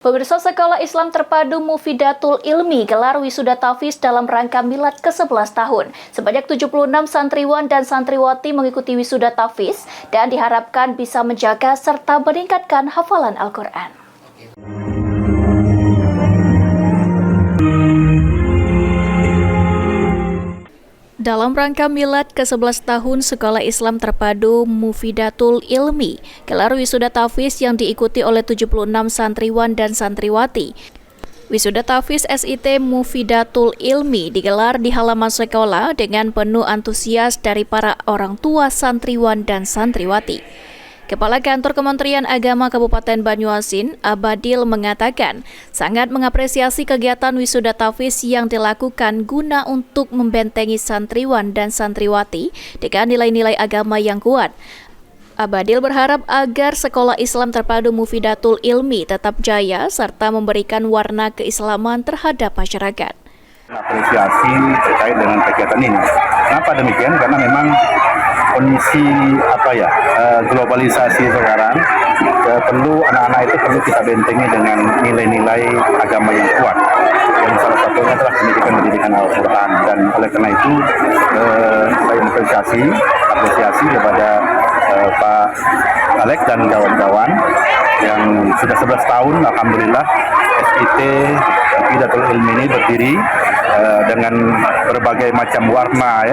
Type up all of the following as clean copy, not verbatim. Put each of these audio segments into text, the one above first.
Pemirsa, Sekolah Islam Terpadu Mufidatul Ilmi gelar wisuda tahfiz dalam rangka milad ke-11 tahun. Sebanyak 76 santriwan dan santriwati mengikuti wisuda tahfiz dan diharapkan bisa menjaga serta meningkatkan hafalan Al-Quran. Dalam rangka milad ke-11 tahun Sekolah Islam Terpadu Mufidatul Ilmi, gelar wisuda tahfiz yang diikuti oleh 76 santriwan dan santriwati. Wisuda tahfiz SIT Mufidatul Ilmi digelar di halaman sekolah dengan penuh antusias dari para orang tua santriwan dan santriwati. Kepala Kantor Kementerian Agama Kabupaten Banyuasin, Abadil, mengatakan sangat mengapresiasi kegiatan wisuda tahfiz yang dilakukan guna untuk membentengi santriwan dan santriwati dengan nilai-nilai agama yang kuat. Abadil berharap agar Sekolah Islam Terpadu Mufidatul Ilmi tetap jaya serta memberikan warna keislaman terhadap masyarakat. Apresiasi terkait dengan kegiatan ini. Kenapa demikian? Karena memang kondisi globalisasi sekarang perlu anak-anak itu perlu kita bentengi dengan nilai-nilai agama yang kuat. Yang salah satunya adalah pendidikan Al-Quran, dan oleh karena itu saya apresiasi kepada Pak Alex dan kawan-kawan yang sudah 11 tahun alhamdulillah SIT Mufidatul Ilmi ini berdiri dengan berbagai macam warna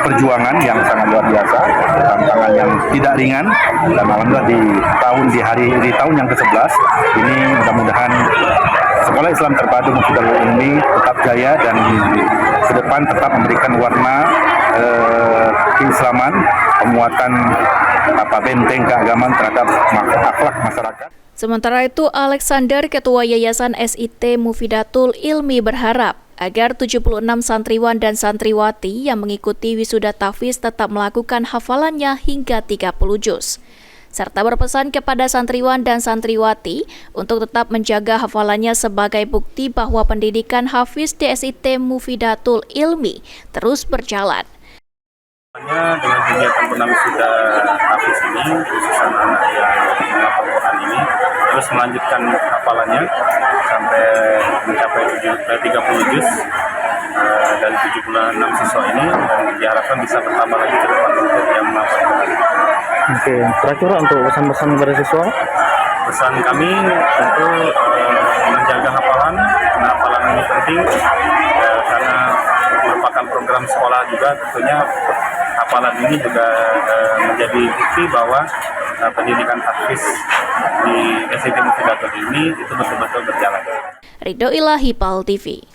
perjuangan yang sangat luar biasa, tantangan yang tidak ringan, dan alhamdulillah di tahun yang ke-11 ini mudah-mudahan Sekolah Islam Terpadu Mufidatul Ilmi tetap jaya dan ke depan tetap memberikan warna keislaman, penguatan benteng keagamaan terhadap akhlak masyarakat. Sementara itu, Alexander, Ketua Yayasan SIT Mufidatul Ilmi, berharap agar 76 santriwan dan santriwati yang mengikuti wisuda tahfiz tetap melakukan hafalannya hingga 30 juz. Serta berpesan kepada santriwan dan santriwati untuk tetap menjaga hafalannya sebagai bukti bahwa pendidikan hafiz di SIT Mufidatul Ilmi terus berjalan. Dengan kegiatan pernah wisuda tahfiz ini, khususnya anak yang menghafal Quran ini terus melanjutkan hafalannya sampai mencapai 30 juz dari 76 siswa ini, dan diharapkan bisa bertambah lagi ke depan untuk yang menghafal Quran. Oke, kira-kira untuk pesan-pesan kepada siswa? Pesan kami tentu menjaga hafalan, karena hafalan ini penting karena merupakan program sekolah juga. Tentunya hafalan ini juga menjadi bukti bahwa pendidikan tahfiz di SIT Mufidatul ini itu betul-betul berjalan. Ridho Ilahi, PAL TV.